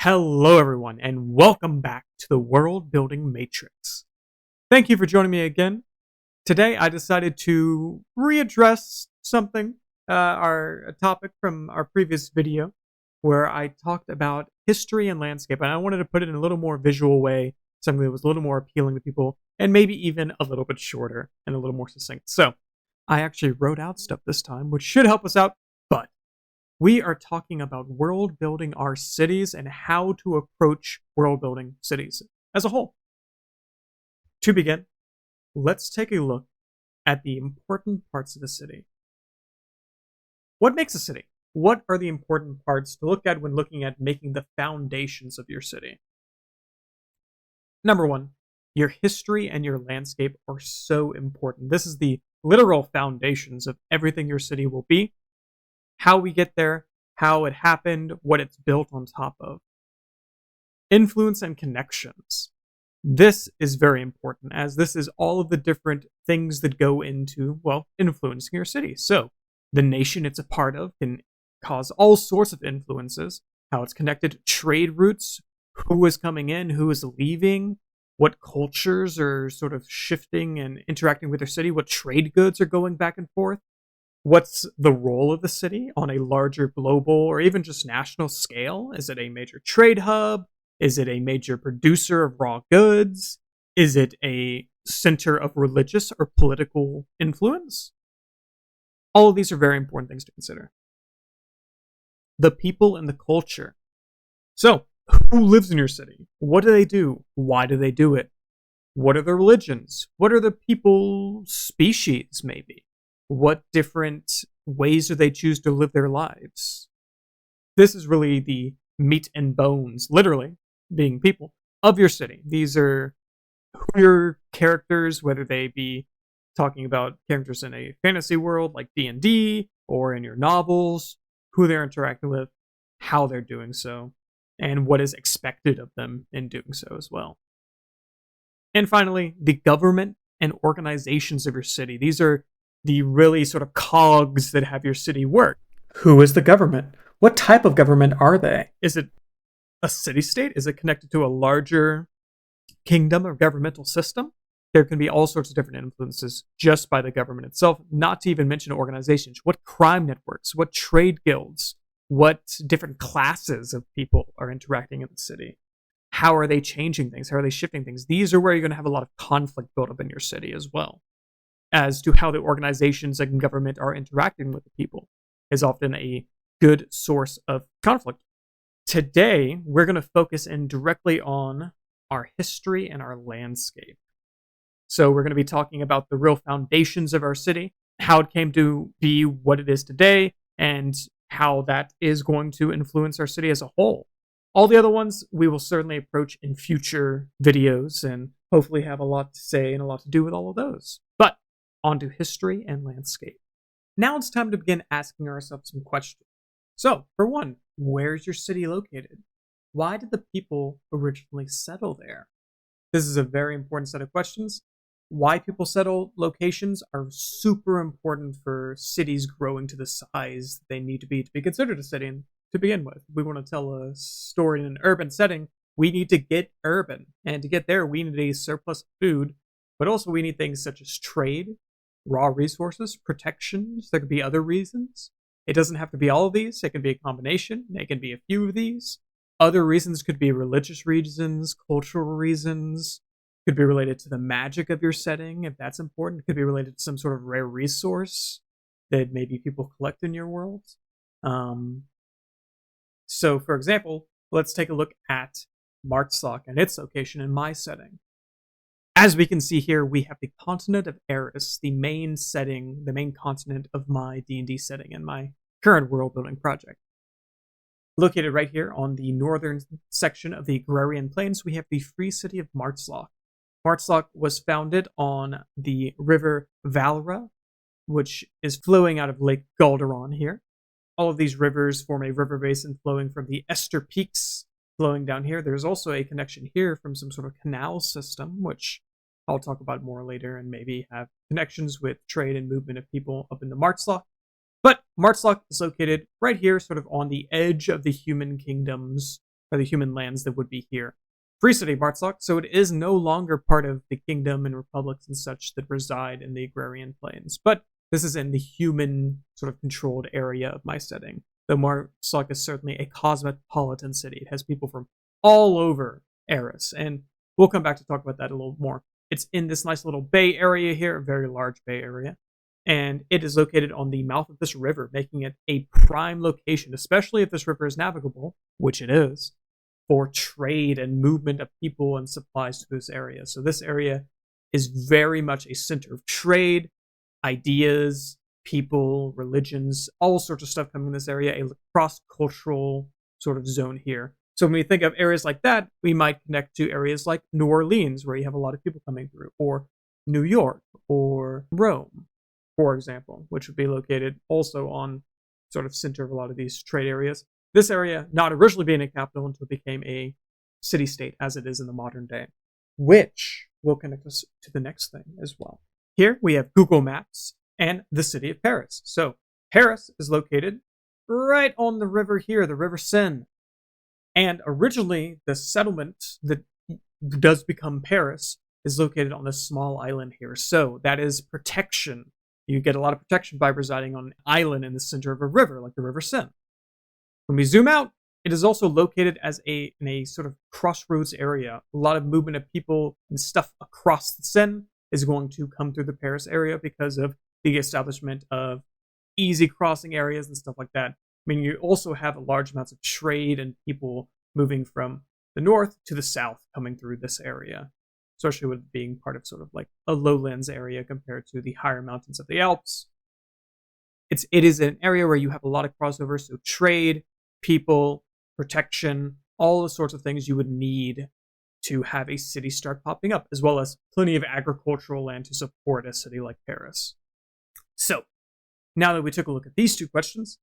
Hello, everyone, and welcome back to the World Building Matrix. Thank you for joining me again. Today, I decided to readdress something, a topic from our previous video, where I talked about history and landscape, and I wanted to put it in a little more visual way, something that was a little more appealing to people, and maybe even a little bit shorter and a little more succinct. So, I actually wrote out stuff this time, which should help us out, but we are talking about world building our cities and how to approach world building cities as a whole. To begin, let's take a look at the important parts of a city. What makes a city? What are the important parts to look at when looking at making the foundations of your city? Number one, your history and your landscape are so important. This is the literal foundations of everything your city will be. How we get there, how it happened, what it's built on top of. Influence and connections. This is very important, as this is all of the different things that go into, well, influencing your city. So, the nation it's a part of can cause all sorts of influences, how it's connected to trade routes, who is coming in, who is leaving, what cultures are sort of shifting and interacting with their city, what trade goods are going back and forth. What's the role of the city on a larger global or even just national scale? Is it a major trade hub? Is it a major producer of raw goods? Is it a center of religious or political influence? All of these are very important things to consider. The people and the culture. So, who lives in your city? What do they do? Why do they do it? What are the religions? What are the people species, maybe? What different ways do they choose to live their lives? This is really the meat and bones, literally, being people, of your city. These are who your characters, whether they be talking about characters in a fantasy world like D&D, or in your novels, who they're interacting with, how they're doing so, and what is expected of them in doing so as well. And finally, the government and organizations of your city. These are the really sort of cogs that have your city work. Who is the government? What type of government are they? Is it a city-state? Is it connected to a larger kingdom or governmental system? There can be all sorts of different influences just by the government itself, not to even mention organizations. What crime networks? What trade guilds? What different classes of people are interacting in the city? How are they changing things? How are they shifting things? These are where you're going to have a lot of conflict built up in your city as well. As to how the organizations and government are interacting with the people is often a good source of conflict. Today, we're going to focus in directly on our history and our landscape. So we're going to be talking about the real foundations of our city, how it came to be what it is today, and how that is going to influence our city as a whole. All the other ones we will certainly approach in future videos and hopefully have a lot to say and a lot to do with all of those. But onto history and landscape. Now it's time to begin asking ourselves some questions. So, for one, where's your city located? Why did the people originally settle there? This is a very important set of questions. Why people settle locations are super important for cities growing to the size they need to be considered a city to begin with. We want to tell a story in an urban setting. We need to get urban. And to get there, we need a surplus of food, but also we need things such as trade, raw resources, protections. There could be other reasons. It doesn't have to be all of these. It can be a combination. It can be a few of these. Other reasons could be religious reasons, cultural reasons. Could be related to the magic of your setting, if that's important. It could be related to some sort of rare resource that maybe people collect in your world. So, for example, let's take a look at Martzloch and its location in my setting. As we can see here, we have the continent of Eris, the main setting, the main continent of my D&D setting and my current world building project. Located right here on the northern section of the Agrarian Plains, we have the free city of Martzloch. Martzloch was founded on the river Valra, which is flowing out of Lake Galderon here. All of these rivers form a river basin flowing from the Ester Peaks flowing down here. There's also a connection here from some sort of canal system, which I'll talk about more later, and maybe have connections with trade and movement of people up in the Martzloch. But Martzloch is located right here, sort of on the edge of the human kingdoms or the human lands that would be here. Free city, Bartzok, so it is no longer part of the kingdom and republics and such that reside in the agrarian plains, but this is in the human sort of controlled area of my setting. Though Marsoc is certainly a cosmopolitan city. It has people from all over Eris, and we'll come back to talk about that a little more. It's in this nice little bay area here, a very large bay area, and it is located on the mouth of this river, making it a prime location, especially if this river is navigable, which it is, for trade and movement of people and supplies to this area. So this area is very much a center of trade, ideas, people, religions, all sorts of stuff coming in this area, a cross-cultural sort of zone here. So when we think of areas like that, we might connect to areas like New Orleans, where you have a lot of people coming through, or New York, or Rome, for example, which would be located also on sort of center of a lot of these trade areas. This area not originally being a capital until it became a city-state as it is in the modern day, which will connect us to the next thing as well. Here we have Google Maps and the city of Paris. So Paris is located right on the river here, the River Seine. And originally, the settlement that does become Paris is located on this small island here. So that is protection. You get a lot of protection by residing on an island in the center of a river, like the River Seine. When we zoom out, it is also located as in a sort of crossroads area. A lot of movement of people and stuff across the Seine is going to come through the Paris area because of the establishment of easy crossing areas and stuff like that. I mean, you also have large amounts of trade and people moving from the north to the south coming through this area, especially with being part of sort of like a lowlands area compared to the higher mountains of the Alps. It is an area where you have a lot of crossover, so trade, people, protection, all the sorts of things you would need to have a city start popping up, as well as plenty of agricultural land to support a city like Paris. So, now that we took a look at these two questions,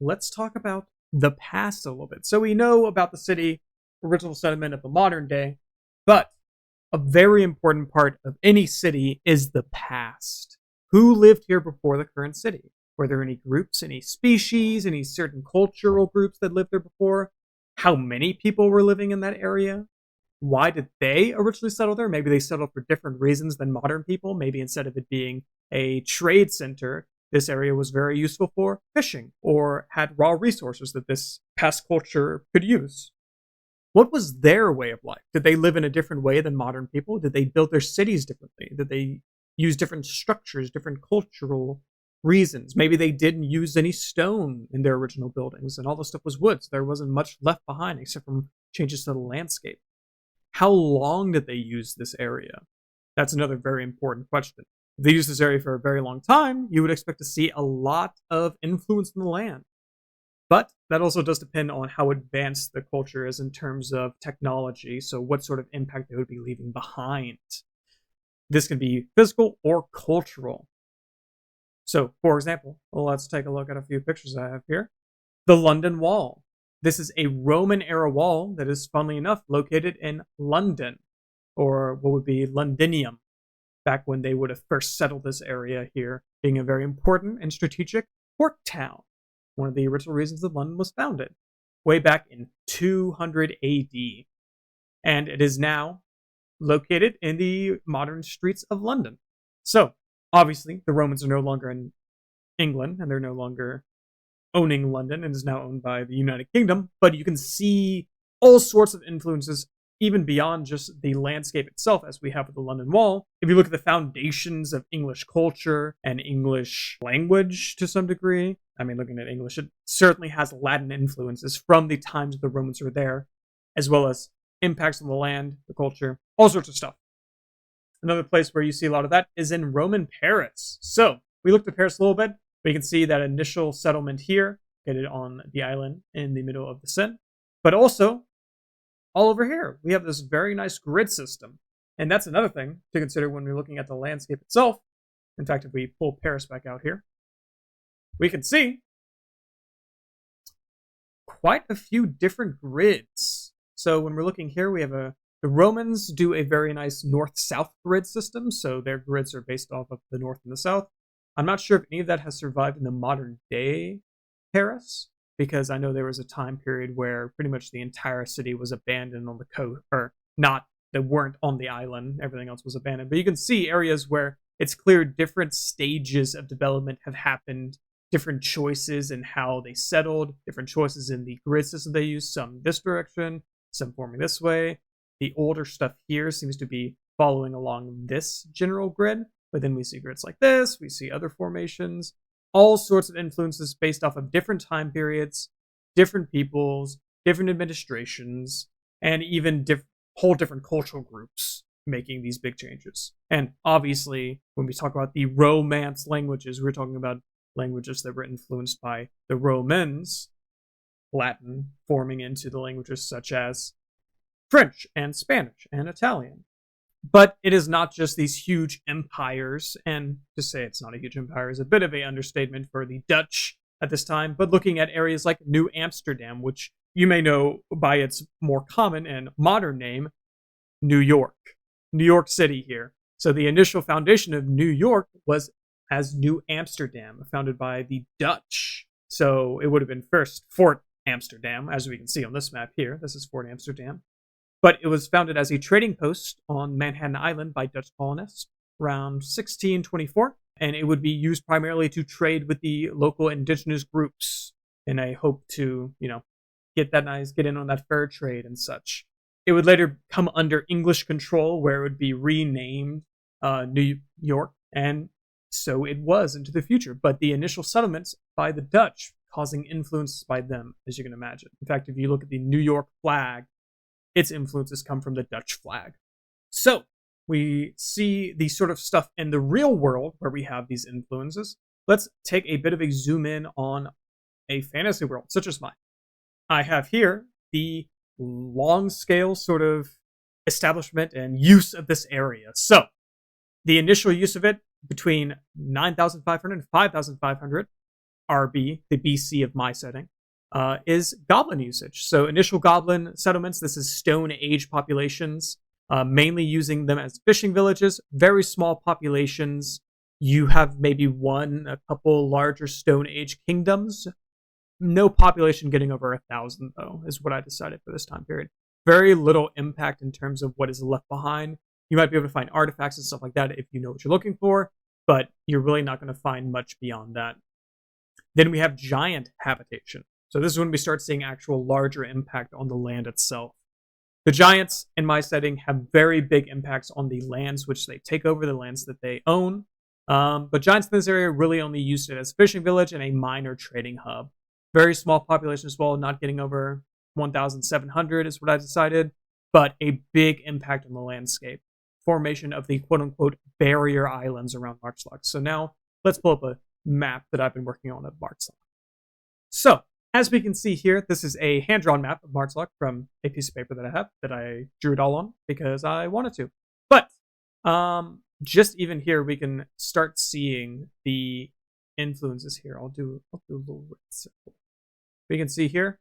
let's talk about the past a little bit. So we know about the city, original settlement of the modern day, but a very important part of any city is the past. Who lived here before the current city? Were there any groups, any species, any certain cultural groups that lived there before? How many people were living in that area? Why did they originally settle there? Maybe they settled for different reasons than modern people. Maybe instead of it being a trade center, this area was very useful for fishing or had raw resources that this past culture could use. What was their way of life? Did they live in a different way than modern people? Did they build their cities differently? Did they use different structures, different cultural reasons? Maybe they didn't use any stone in their original buildings and all the stuff was wood, so there wasn't much left behind except from changes to the landscape. How long did they use this area? That's another very important question. If they used this area for a very long time, you would expect to see a lot of influence in the land. But that also does depend on how advanced the culture is in terms of technology, so what sort of impact they would be leaving behind. This can be physical or cultural. So, for example, let's take a look at a few pictures I have here. The London Wall. This is a Roman-era wall that is, funnily enough, located in London, or what would be Londinium, back when they would have first settled this area here, being a very important and strategic port town. One of the original reasons that London was founded, way back in 200 AD. And it is now located in the modern streets of London. So, obviously, the Romans are no longer in England, and they're no longer owning London, and is now owned by the United Kingdom, but you can see all sorts of influences even beyond just the landscape itself, as we have with the London Wall. If you look at the foundations of English culture and English language to some degree, I mean, looking at English, it certainly has Latin influences from the times the Romans were there, as well as impacts on the land, the culture, all sorts of stuff. Another place where you see a lot of that is in Roman Paris. So, we looked at Paris a little bit. We can see that initial settlement here, located on the island in the middle of the Seine, but also all over here, we have this very nice grid system. And that's another thing to consider when we're looking at the landscape itself. In fact, if we pull Paris back out here, we can see quite a few different grids. So when we're looking here, we have the Romans do a very nice north-south grid system. So their grids are based off of the north and the south. I'm not sure if any of that has survived in the modern day Paris. because I know there was a time period where pretty much the entire city was abandoned on the coast, or not, that weren't on the island. Everything else was abandoned. But you can see areas where it's clear different stages of development have happened, different choices in how they settled, different choices in the grid system they use, some this direction, some forming this way. The older stuff here seems to be following along this general grid, but then we see grids like this, we see other formations, all sorts of influences based off of different time periods, different peoples, different administrations, and even whole different cultural groups making these big changes. And obviously, when we talk about the Romance languages, we're talking about languages that were influenced by the Romans, Latin forming into the languages such as French and Spanish and Italian. But it is not just these huge empires, and to say it's not a huge empire is a bit of an understatement for the Dutch at this time, but looking at areas like New Amsterdam, which you may know by its more common and modern name, New York. New York City here. So the initial foundation of New York was as New Amsterdam, founded by the Dutch. So it would have been first Fort Amsterdam, as we can see on this map here. This is Fort Amsterdam. But it was founded as a trading post on Manhattan Island by Dutch colonists around 1624, and it would be used primarily to trade with the local indigenous groups in a hope to, get in on that fur trade and such. It would later come under English control, where it would be renamed New York, and so it was into the future. But the initial settlements by the Dutch, causing influences by them, as you can imagine. In fact, if you look at the New York flag, its influences come from the Dutch flag. So we see the sort of stuff in the real world where we have these influences. Let's take a bit of a zoom in on a fantasy world, such as mine. I have here the long scale sort of establishment and use of this area. So the initial use of it between 9,500 and 5,500 RB, the BC of my setting, is goblin usage. So initial goblin settlements, this is Stone Age populations, mainly using them as fishing villages, very small populations. You have maybe a couple larger Stone Age kingdoms. No population getting over 1,000, though, is what I decided for this time period. Very little impact in terms of what is left behind. You might be able to find artifacts and stuff like that if you know what you're looking for, but you're really not going to find much beyond that. Then we have giant habitation. So this is when we start seeing actual larger impact on the land itself. The giants, in my setting, have very big impacts on the lands which they take over, the lands that they own. But giants in this area really only used it as a fishing village and a minor trading hub. Very small population as well, not getting over 1,700 is what I decided, but a big impact on the landscape. Formation of the quote-unquote barrier islands around Markslock. So now let's pull up a map that I've been working on of Markslock. So, as we can see here, this is a hand-drawn map of Markslock from a piece of paper that I have, that I drew it all on because I wanted to. But, just even here, we can start seeing the influences here. I'll do a little red circle. We can see here,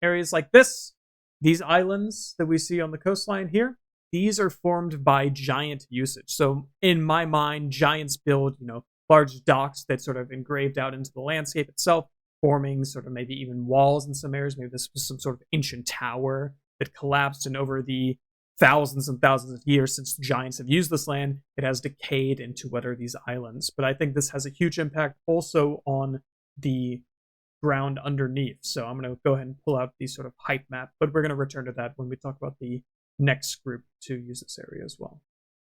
areas like this, these islands that we see on the coastline here, these are formed by giant usage. So in my mind, giants build, large docks that sort of engraved out into the landscape itself, forming sort of maybe even walls in some areas. Maybe this was some sort of ancient tower that collapsed, and over the thousands and thousands of years since the giants have used this land, it has decayed into what are these islands. But I think this has a huge impact also on the ground underneath. So I'm going to go ahead and pull out the sort of height map, but we're going to return to that when we talk about the next group to use this area as well.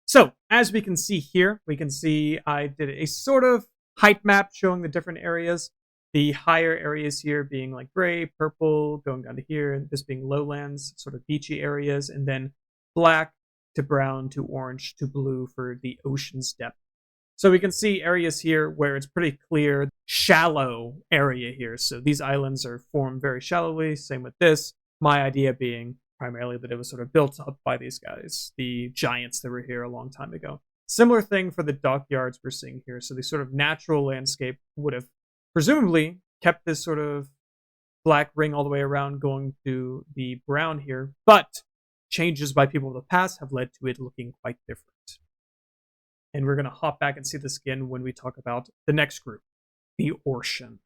So as we can see here, we can see I did a sort of height map showing the different areas. The higher areas here being like gray, purple, going down to here, and this being lowlands, sort of beachy areas, and then black to brown to orange to blue for the ocean's depth. So we can see areas here where it's pretty clear, shallow area here. So these islands are formed very shallowly, same with this. My idea being primarily that it was sort of built up by these guys, the giants that were here a long time ago. Similar thing for the dockyards we're seeing here. So the sort of natural landscape would have presumably kept this sort of black ring all the way around going to the brown here, but changes by people of the past have led to it looking quite different. And we're going to hop back and see this again when we talk about the next group, the Ocean.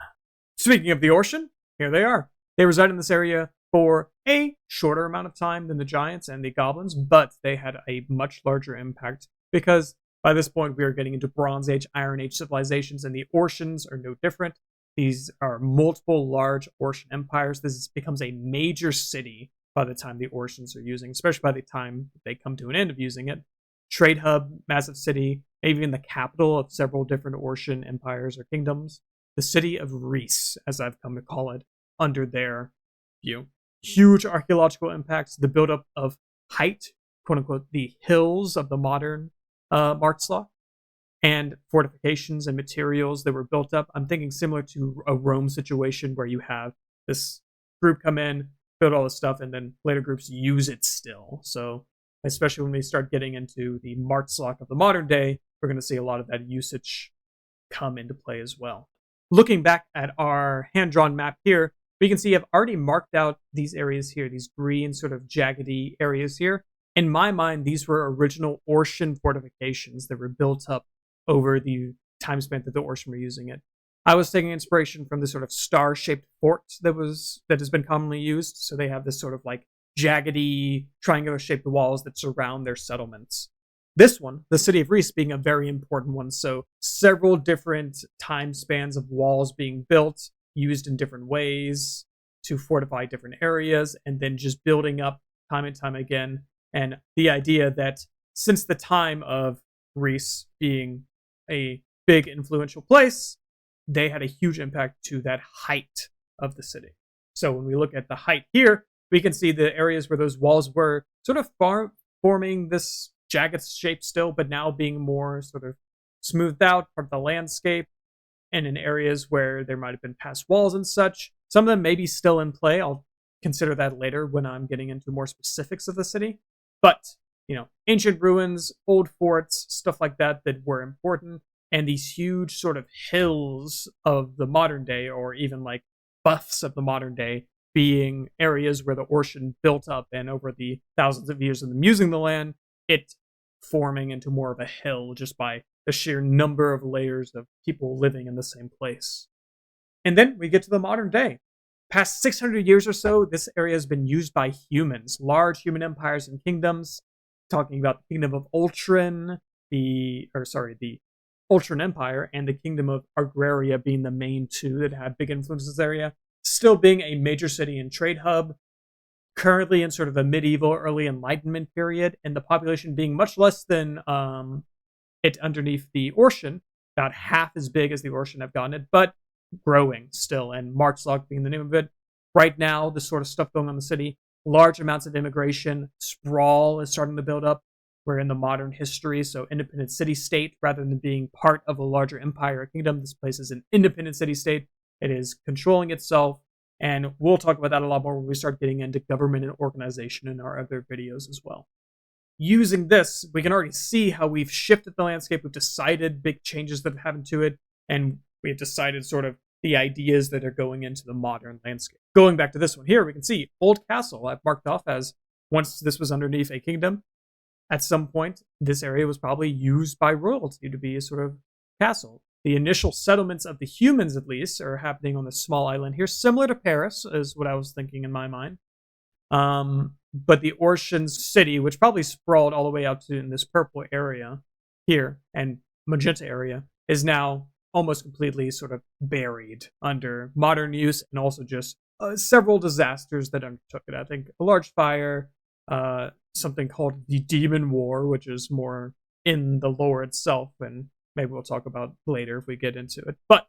Speaking of the Ocean, here they are. They reside in this area for a shorter amount of time than the giants and the goblins, but they had a much larger impact because by this point we are getting into Bronze Age, Iron Age civilizations, and the Orcians are no different. These are multiple large Orcian empires. This becomes a major city by the time the Orcians are using, especially by the time they come to an end of using it. Trade hub, massive city, maybe even the capital of several different Orcian empires or kingdoms. The city of Reese, as I've come to call it, under their view. Huge archaeological impacts, the buildup of height, quote unquote, the hills of the modern Martzloch, and fortifications and materials that were built up. I'm thinking similar to a Rome situation where you have this group come in, build all this stuff, and then later groups use it still. So especially when we start getting into the Martzloch of the modern day, we're going to see a lot of that usage come into play as well. Looking back at our hand-drawn map here, we can see I've already marked out these areas here, these green sort of jaggedy areas here. In my mind, these were original Orcian fortifications that were built up over the time span that the Orcian were using it. I was taking inspiration from the sort of star-shaped fort that has been commonly used. So they have this sort of like jaggedy, triangular-shaped walls that surround their settlements. This one, the city of Reese, being a very important one. So several different time spans of walls being built, used in different ways to fortify different areas, and then just building up time and time again. And the idea that since the time of Reese being a big influential place, they had a huge impact to that height of the city. So when we look at the height here, we can see the areas where those walls were sort of forming this jagged shape still, but now being more sort of smoothed out part of the landscape, and in areas where there might have been past walls and such. Some of them may be still in play. I'll consider that later when I'm getting into more specifics of the city. But, ancient ruins, old forts, stuff like that were important, and these huge sort of hills of the modern day, or even like buffs of the modern day, being areas where the Orcian built up, and over the thousands of years of them using the land, it forming into more of a hill just by the sheer number of layers of people living in the same place. And then we get to the modern day. Past 600 years or so, this area has been used by humans, large human empires and kingdoms. Talking about the kingdom of Ultron, the Ultron Empire, and the kingdom of Agraria being the main two that had big influences in this area. Still being a major city and trade hub, currently in sort of a medieval, early Enlightenment period, and the population being much less than it underneath the Orcian, about half as big as the Orcian have gotten it, but growing still, and Martzloch being the name of it. Right now, the sort of stuff going on in the city, large amounts of immigration, sprawl is starting to build up. We're in the modern history, so independent city-state, rather than being part of a larger empire or kingdom, this place is an independent city-state. It is controlling itself, and we'll talk about that a lot more when we start getting into government and organization in our other videos as well. Using this, we can already see how we've shifted the landscape. We've decided big changes that have happened to it, and we've decided sort of the ideas that are going into the modern landscape. Going back to this one here, we can see Old Castle. I've marked off as once this was underneath a kingdom. At some point, this area was probably used by royalty to be a sort of castle. The initial settlements of the humans, at least, are happening on this small island here, similar to Paris, is what I was thinking in my mind. But the Orcian city, which probably sprawled all the way out to in this purple area here and magenta area, is now almost completely sort of buried under modern use, and also just several disasters that undertook it. I think a large fire, something called the Demon War, which is more in the lore itself, and maybe we'll talk about later if we get into it. But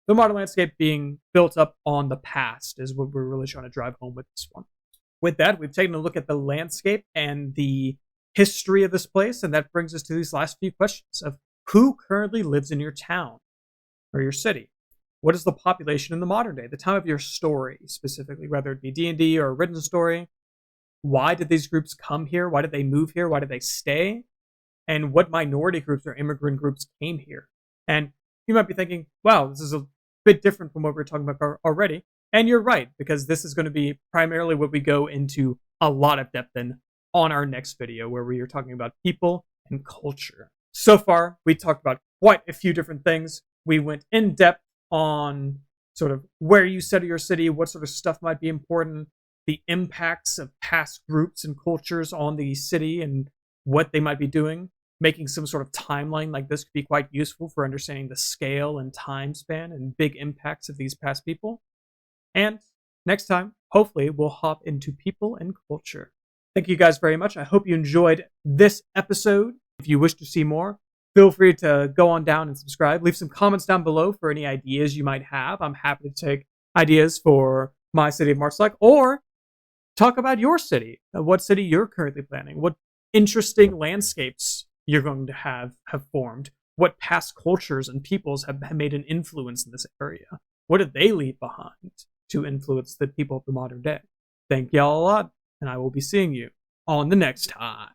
the modern landscape being built up on the past is what we're really trying to drive home with this one. With that, we've taken a look at the landscape and the history of this place, and that brings us to these last few questions of who currently lives in your town or your city? What is the population in the modern day, the time of your story specifically, whether it be D&D or a written story? Why did these groups come here? Why did they move here? Why did they stay? And what minority groups or immigrant groups came here? And you might be thinking, wow, this is a bit different from what we were talking about already. And you're right, because this is going to be primarily what we go into a lot of depth in on our next video, where we are talking about people and culture. So far, we talked about quite a few different things. We went in depth on sort of where you settle your city, what sort of stuff might be important, the impacts of past groups and cultures on the city and what they might be doing. Making some sort of timeline like this could be quite useful for understanding the scale and time span and big impacts of these past people. And next time, hopefully, we'll hop into people and culture. Thank you guys very much. I hope you enjoyed this episode. If you wish to see more, feel free to go on down and subscribe. Leave some comments down below for any ideas you might have. I'm happy to take ideas for my city of Martselec, or talk about your city, what city you're currently planning, what interesting landscapes you're going to have formed, what past cultures and peoples have made an influence in this area. What did they leave behind to influence the people of the modern day? Thank y'all a lot, and I will be seeing you on the next time.